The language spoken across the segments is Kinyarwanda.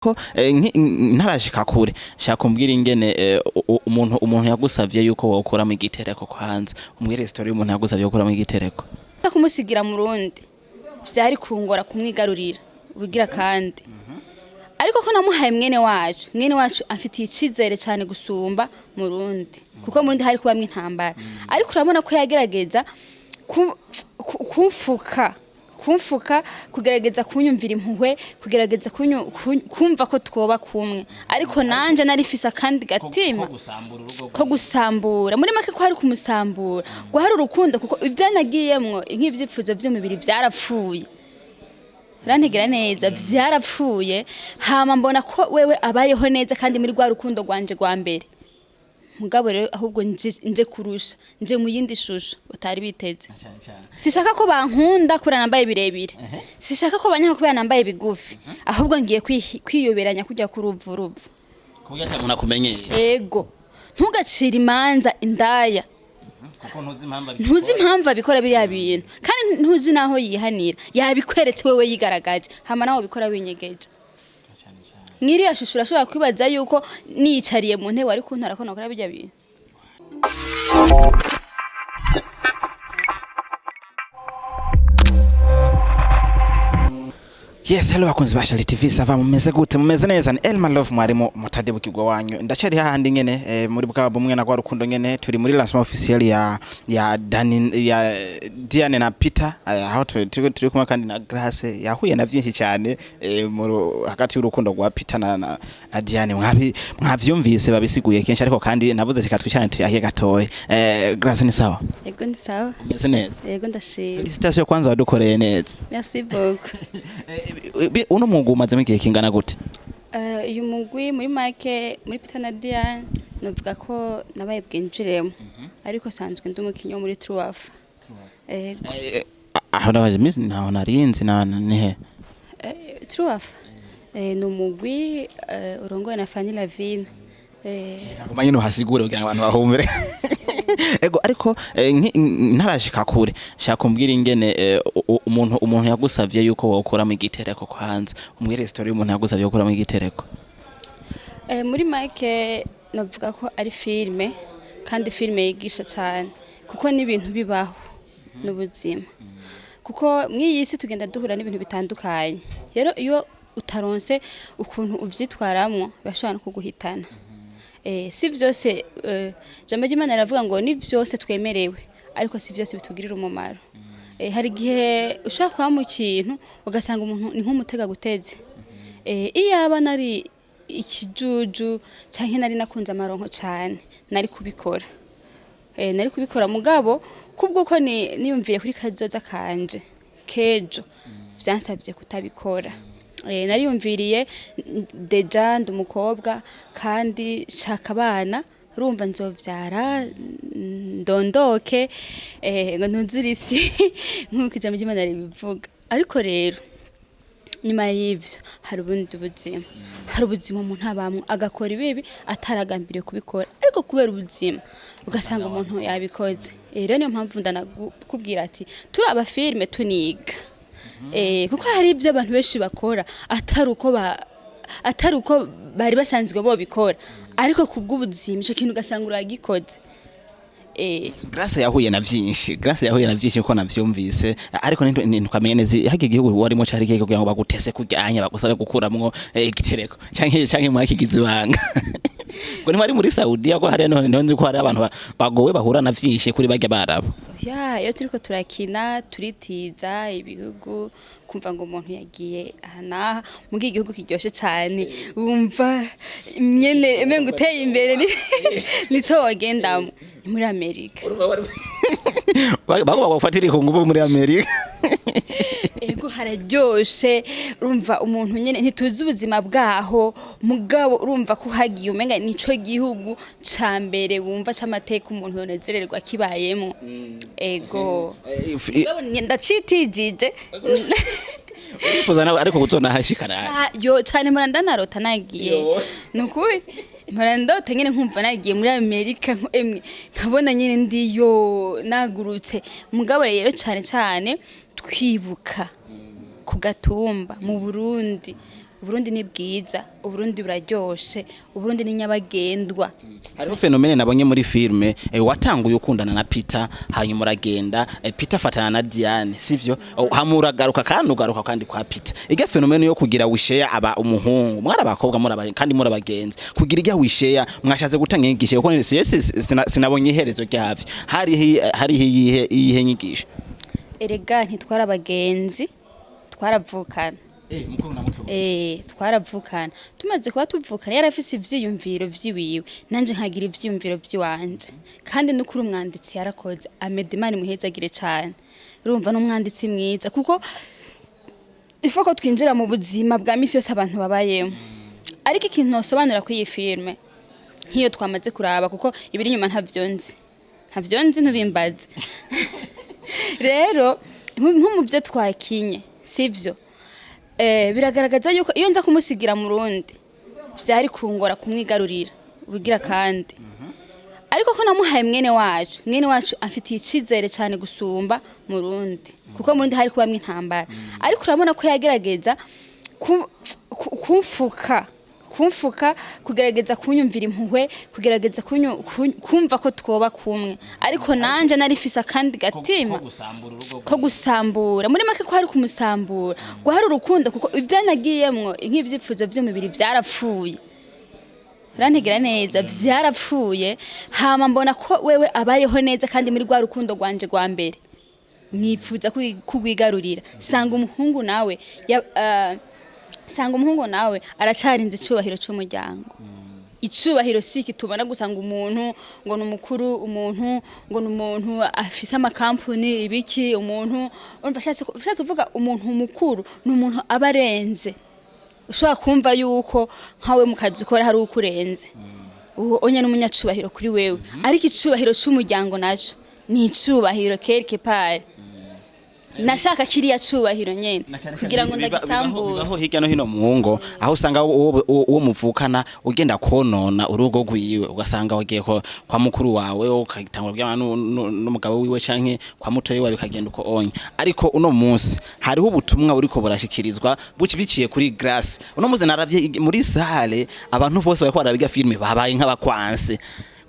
ko ntarashika kure shaka umbwira ingene umuntu yagusavye yuko wokuramo igitereko kwanza umbwire story y'umuntu yagusavye wokuramo igitereko kumusigira mu Rundi vyari kungora kumwigarurira ubigira kandi ariko ko namuhaye mwene wacu afitiye icizere cyane gusumba mu Rundi kuko mu Rundi hari kubamwe intambara ariko urabona ko yagerageza kumfuka kugerageza kunyumvira impuhwe kugerageza kumva ko twoba kumwe ariko nanje narifisa kandi gatima ko gusambura muri make ko hari kumusambura ngo hari urukundo kuko ibyanagiyemwo nk'ivyifuzo vy'umubiri byarapfuye rantegera neza byarapfuye hama mbona ko wewe abayeho neza kandi muri rwa rukundo rwanje rwa mbere mugabo rero ahubwo nje kurusha nje mu yindi shusho utari biteze sishaka ko bankunda kura nambaye birebire sishaka ko banyanka kubera nambaye bigufi ahubwo ngiye kwiyoberanya kujya kuruvuruvu kuya cyamuna kumenyeye ego ntugacira imanza indaya kuko ntuzi impamvu abikora biriya bintu kandi ntuzi naho yihanira yabikweretse wewe yigaragaje hama naho bikora winyegeje Ngiriya shusho urashobora kwibaza yuko nicariye mu ntebe ari kuntara ko nakora bijya bintu. Yes, hello bakunzi ba Shali TV sava mumeze gute mumeze neza ni Elma Love mwarimo mutadebukirwa wanyu ndacari hahandi nyene muri bukaba bumwe na kwa rukundo nyene turi muri lancement officiel ya Diane na Peter aho turi kumwe kandi na Grace yahuye na vyinshi cyane hagati y'urukundo rwa Peter na Diane mwavyumvise babisiguye kenshi ariko kandi navuze sikatwicane tuyahiye gatoye Grace ni sawa Yego ni sawa umeze neza Yego ndashimye Felicitation kwanza wadukoreye neza Merci beaucoup uno mwuga umazemo igihe kingana gute uyu mugwi muri make muri Peter na Diane novuga ko nabaye bwinjiremo ariko sanzwe ndi umukinyi muri Truafa aho nabaje mizi naho narinzi na nehe Truafa no mugwi urongoye na Fanny Lavine umanyi no hasigure kugira abantu bahumere ego ariko ntarashika kure shaka umbwira ingene umuntu yagusavye yuko wokuramo igitereko kwanza umbwire story y'umuntu yagusavye wokuramo igitereko muri make navuga ko ari filme kandi filme yigisha cyane kuko ni ibintu bibaho n'ubuzima kuko mwiyisi tugenda duhura n'ibintu bitandukanye rero iyo utaronse ukuntu uvyitwaramwo bashobora kuguhitana si vyose jambo ry'Imana ravuga ngo ni vyose twemerewe ariko si vyose bitugirira umumaro hari gihe ushaka kwa mu kintu ugasanga umuntu ni nk'umutega guteze iyo aba nari ikijuju canke nari nakunze amaronko cyane nari kubikora mugabo kubwo ko niyumviye kuri kazoza kanje kejo vyansavye kutabikora nariyumviriye deja ndumukobwa kandi shaka abana urumva nzovyara ndondoke ngo ntuzurisi nkuko ijambo ry'Imana ribivuga ariko rero nyuma y'ivyo hari ubundi buzima hari ubuzima umuntu abamwe agakora ibibi ataragambiriye kubikora ariko kubera ubuzima ugasanga umuntu yabikoze rero niyo mpamvu ndanakubwira ati turi abafilme tuniga kuko hari ibyo abantu benshi bakora atari uko bari basanzwe bo bikora ariko kubw'ubuzima cyo kintu gasanga uragikoze Grace yahuye na vyinshi ko navyumvise ariko ntukamenye neza hage igihugu warimo cyari kike kugira ngo bagutese kujyanya bagusabe gukuramwo igitereko canke mwakigize banga ngo ni muri Saudi ko hari none ko hari abantu bagowe bahura na vyinshi kuri bajya barabo iyo turiko turakina turitiza ibihugu kumva ngo umuntu yagiye aha mu gihugu kiryoshe cyane wumva nyene emengo uteye imbere nico wagendamo muri Amerika bagufatira ku nguvu muri Amerika ego hararyoshe urumva umuntu nyene ntituzi ubuzima bwaho mugabo urumva ko hagiye umenga nico gihugu ca mbere wumva c'amateka umuntu yonezererwa kibayemo ego ndacitijije ufuzana ariko gutona hashikara yo cyane muranda narota nagiye nukuri murandota nyene nkumva nagiye muri Amerika emwe nkabona nyene ndiyo nagurutse mugabo rero cyane twibuka ku gatumba mu Burundi Uburundi ni bwiza, Uburundi buraryoshe, Uburundi ni nyabagendwa. Hariho fenomene nabonye muri filme watanguye ukundana na Peter hanyuma uragenda Peter afatana na Diane sivyo hamuragaruka kandi ugaruka kandi kwa Peter ige fenomene yo kugira wishare aba umuhungu mwara abakobwa kandi muri abagenzi kugira ige wishare mwashaze gutanga inyigisho kuko sinabonye iherezo ryavyo hari iyihe nyigisho erega ntitwara abagenzi twaravukana twaravukana tumaze kuba tuvukana yarafise ivyiyumviro vyiwiwe nanje nkagira ivyiyumviro vyiwanje kandi n'ukuri umwanditsi yarakoze Amedimani muhezagire cyane urumva n'umwanditsi mwiza kuko ifoko twinjira mu buzima bwa misi yose abantu babayemo ariko ikintu nosobanura ko iyi filme nkiyo twamaze kuraba kuko ibiri inyuma ntavyonzi ntubimbaze rero nko mu byo twakinye sivyo biragaragaza yuko iyo nza kumusigira mu Rundi vyari kungora kumwigarurira ubigira kandi ariko ko namuhaye mwene wacu afitiye icizere cyane gusumba mu Rundi kuko mu Rundi hari kubamwe intambara ariko urabona ko yagerageza kumfuka kugerageza kunyumvira impuhwe kugerageza kumva ko twoba kumwe ariko nanje narifisa kandi gatima ko gusambura muri make ko hari kumusambura ngo hari urukundo kuko ibyanagiyemwo nk'ivyifuzo vy'umubiri byarapfuye rantegera neza byarapfuye hama mbona ko wewe abayeho neza kandi muri rwa rukundo rwanje rwa mbere nipfuza kugwigarurira sanga umuhungu nawe aracarinze icubahiro c'umuryango icubahiro siki tubona gusanga umuntu ngo numukuru umuntu ngo numuntu afise amakampuni ibiki umuntu urumva uvuga umuntu mukuru numuntu abarenze ushobora kumva yuko nkawe mu kazi ukora hari ukurenze onye n'umunyacubahiro kuri wewe ariko icubahiro c'umuryango naco ni icubahiro quelque part nashaka kiriya cubahiro nyene kugira ngo ndagisambure bibaho hirya no hino mu ngo aho usanga uwo muvukana ugenda konona urugo rwiwe ugasanga wagiye kwa mukuru wawe ukagitangura by'abana n'umugabo wiwe canke kwa mutoyi wawe ukagenda uko onye ariko uno munsi hariho ubutumwa buriko burashikirizwa biciye kuri Grace uno munsi naravye muri sale abantu bose bariko barabiga filme babaye nk'abakwanse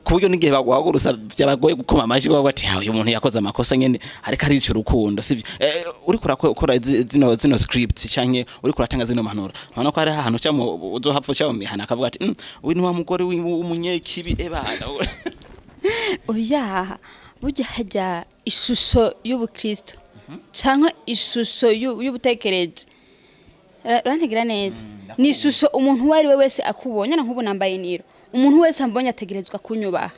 kuburyo n'igihe bagwagurusa byabagoye gukoma amaji kwa bati uyu muntu yakoze amakosa nyene ariko ari ico rukundo sivyo uri kurakora zino script canke uri kuratanga zino impanuro none ko ari ahantu cyamo uzohapfa cyamo mihana akavuga ati uyu ni wa mugore w'umunyekibi ebana oya burya hajya ishusho y'ubukristo canke ishusho y'ubutekereje rantegera neza ni ishusho umuntu wari we wese akubonye na nkubu nambaye niro umuntu wese ambonye ategerezwa kunyubaha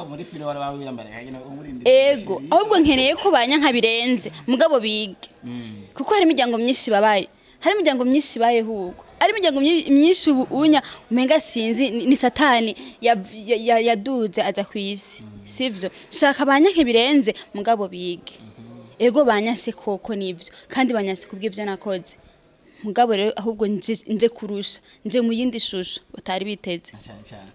muri filime wari wiyambara ego ahubwo nkeneye ko banyanka birenze mugabo bige kuko hari imiryango myinshi babaye hari imiryango myinshi bayehugo ari imiryango myinshi ubunya umenga sinzi ni satani yaduze aza kwisi sivyo shaka banyanke birenze mugabo bige ego banyase koko nivyo kandi banyase kubw'ivyo nakoze mugabo rero ahubwo nje kurusha nje mu yindi shusho batari biteze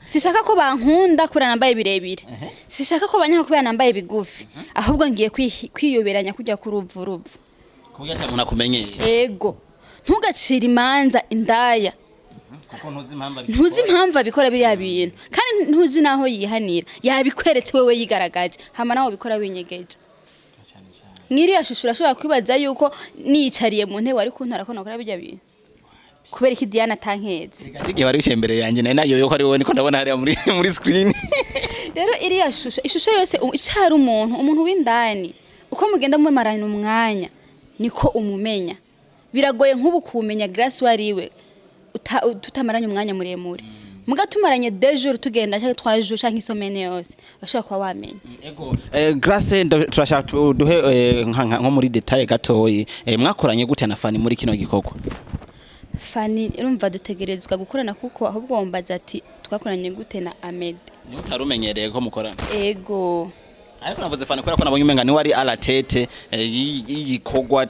sishaka ko bankunda kura nambaye birebire sishaka ko banyanka kubera nambaye bigufi ahubwo ngiye kwiyoberanya kujya kuruvuruvu kuburyo atamuntu akumenyeye ego ntugacira imanza indaya kuko ntuzi impamvu abikora biriya bintu kandi ntuzi naho yihanira yabikweretse wewe yigaragaje hama naho bikora winyegeje Ngiriya shusho urashobora kwibaza yuko nicariye mu ntebe ari kuntara ko nakora bijya bintu kubera iki Diana tankeze igihe wari ushembere yanje nayo yo ko ari wowe niko ndabona hari muri screen rero iriya ishusho yose icari umuntu w'indani uko mugenda mu marana umwanya niko umumenya biragoye nk'ubu kumenya Grace wariwe tutamaranye umwanya muremure mugatumaranye 2 jours tugenda cyangwa 3 jours cyangwa isomene yose bashaka kwa wamenye ego Grace turashaka duhe nko muri detail gatoyi mwakoranye gute na Fani muri kino gikoko Fani urumva dutegerezwa gukorana kuko ahubwo wombaza ati twakoranye gute na Ahmed ni utarumenyereye ko mukorana ego ariko navuze Fani kubera ko nabonye umenga ni wari alatete yikogwa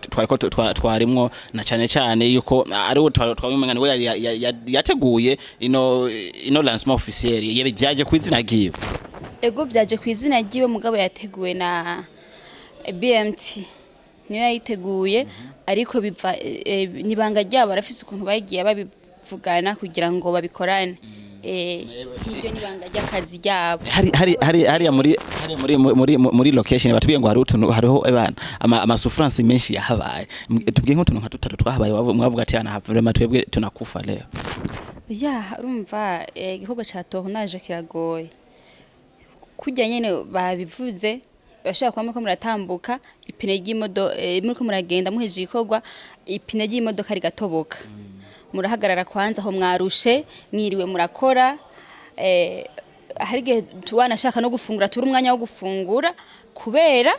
twarimwo na cyane yuko ari twamenga ni we yateguye ino lancement officiel yebe byaje kwizina giye ego byaje kwizina giwe mugabo yateguwe na BMT niyo yayiteguye ariko biva nibanga ryabo arafise ukuntu bagiye baravugana kugira ngo babikorane hiryo nibanga ry'akazi ryabo hari muri location batubwiye ngo hari utuntu hariho abana amasufrance menshi yahabaye tubwiye nk'utuntu nka tutatu twahabaye mwavuga ati yana havurema twebwe tunakufa leo urumva igikorwa ca tournage kiragoye kujya nyene babivuze bashaka kwa muko muratambuka ipine ry'imodo muriko muragenda muheje igikorwa ipine ry'imodoka rigatoboka murahagarara kwanza aho mwarushe mwiriwe murakora hari gihe tuwanashaka no gufungura turi umwanya wo gufungura kubera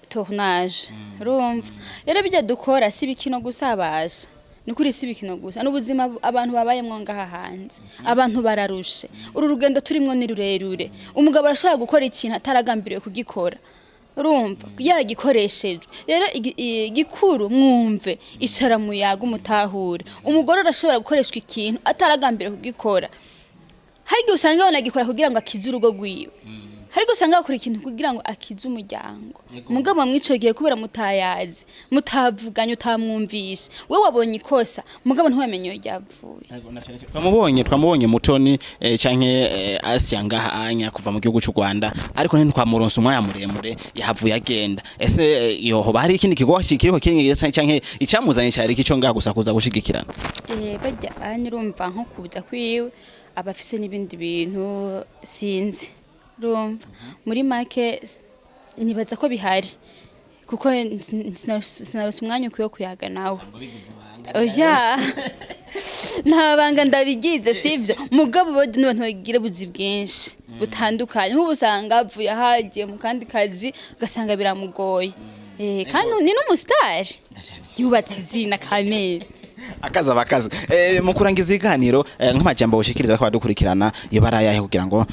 tournage urumva rero bijya dukora si bikino gusabasha nukuri si bikino gusa n'ubuzima abantu babayemwo ngaha hanze abantu bararushe uru rugendo turimwo ni rurerure umugabo arashobora gukora ikintu ataragambiriye kugikora urumva yagikoresheje rero igikuru mwumve icara muyaga umutahure umugore arashobora gukoreshwa ikintu ataragambiriye kugikora hari gihe usanga wanagikora kugira ngo akize urugo rwiwe hari gusanga akora ikintu kugira ngo akize umuryango umugabo mwico gihe kubera mutayazi mutavuganye utamwumvisha we wabonye ikosa umugabo ntiwamenye ryavuye twamubonye mutoni canke Asia ngaha anya kuva mu gihugu cy'u Rwanda ariko ntitwamuronsa umwanya muremure yahavuye agenda ese yoho bari ikindi kigo kiriho kingi canke icamuzanye cyari kico ngaha gusa kuza gushigikirana bajya anyurumva nko kuza kwiwe abafise n'ibindi bintu sinzi rumva muri make nibaza ko bihari kuko sinarose umwanya ukwiye kuyaga nawe oya ntabanga ndabigize sivyo mugabo bode n'abantu bagira buzi bwinshi butandukanye nk'ubu usanga avuye hagiye mu kandi kazi ugasanga biramugoye kandi ni n'umusitari yubatse izina kamere akaza mu kurangiza iganiro nk'amajambo bushikiriza ko badukurikirana iyo barayahe kugira ngo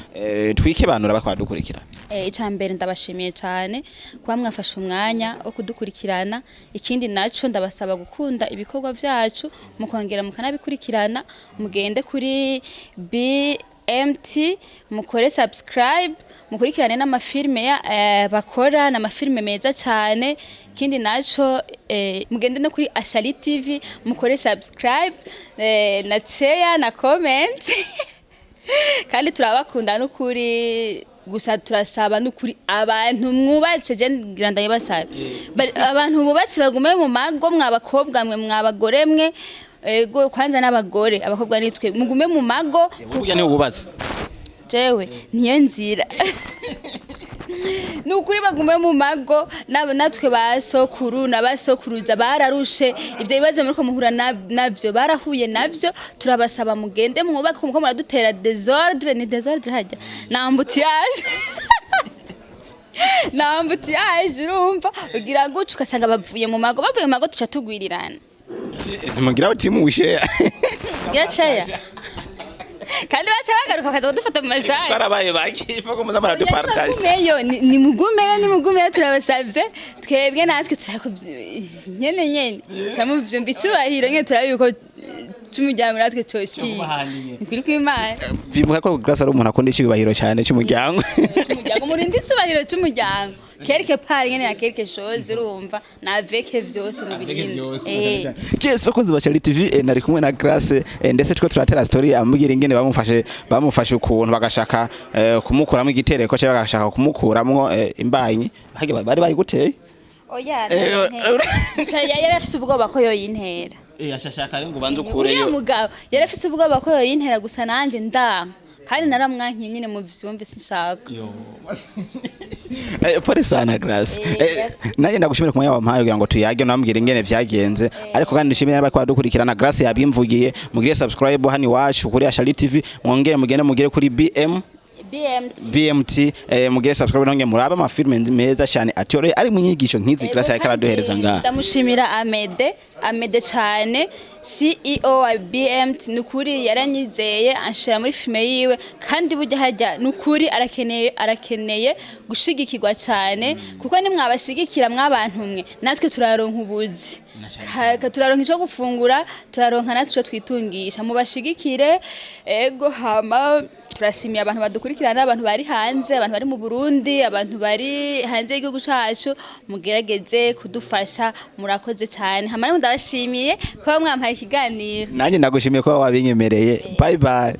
twikebanura bakwadukurikira icambere ndabashimiye cyane kuba mwafashe umwanya wo kudukurikirana ikindi naco ndabasaba gukunda ibikorwa byacu mukongera mukanabikurikirana mugende kuri BMT mukore subscribe mukurikirane n'amafilme bakora n'amafilme meza cyane kindi naco mugende no kuri Ashali TV mukore subscribe na share na comment kandi turabakunda no kuri gusa turasaba n'ukuri abantu mwubatse je ngira ndayibasaba abantu bubatse bagume mu mago mwabakobwa mwe mwabagore mwe ego kwanza n'abagore abakobwa nitwe mugume mu mago burya ni ububatse jewe niyo nzira nukuri bagume mu mago natwe basokuru nabasokuruza bararushe ivyo bibazo muriko muhura navyo barahuye navyo turabasaba mugende mwubaka muko muradutera desordre ni desordre hajya nambutiyaje urumva ugira guca ugasanga bavuye mu mago tuca tugwirirana zimugira uti muwishe gaceya kandi bacha bagaruka kaza kudufata mu majari barabaye bakifa ko muza maradu partage ni mugumeyo turabasavye twebwe natwe turako nyene cyamuvyo cyubahiro nyene turabiko cy'umuryango natwe coshiki nikuri kw'Imana bivuga ko grâce ari umuntu akunda icyubahiro cyane cy'umuryango murindi cyubahiro cy'umuryango quelque part nyene ya quelque chose urumva na veke vyose mu birindi Yes bakoze ba Charity TV nari kumwe na Grace ndetse twe turatera story amubwira ingene bamufashe ukuntu bagashaka kumukuramo igitereko cyangwa bagashaka kumukuramwo imbanyi bari bayiguteye oya yarafise ubwoba ko yoyintera ashashaka ari ngo banze ukureyo uyu mugabo yarafise ubwoba ko yoyintera gusa nanje ndanga kandi naramwankiye nyine mu vyumve sinshaka pore sana Grace naje ndagushimira ku mwanya wampaye kugira ngo tuyage nambwira ingene vyagenze ariko kandi ndishimira abako badukurikirana Grace yabimvugiye mugire subscribe hani wacu kuri Ashali TV mwongere mugire kuri BMT mugire subscribe nonge muraba amafilme meza cyane atware ari mu nyigisho nkizi Grace yakaraduhereza ngaha ndamushimira Amede cyane CEO wa BMT nukuri yaranyizeye anshira muri filme yiwe kandi bujya hajya nukuri arakeneye gushigikirwa cyane kuko ni mwabashigikira mwabantu mwe natwe turaronka ubuzi turaronka ico gufungura turaronka natwe ico twitungisha mubashigikire ego hama turashimiye abantu badukurikirana abantu bari hanze abantu bari mu Burundi abantu bari hanze y'igihugu cacu mugerageze kudufasha murakoze cyane hama ndabashimiye kuba mwampaye ikiganiro nanjye ndagushimiye ko wabinyemereye bye bye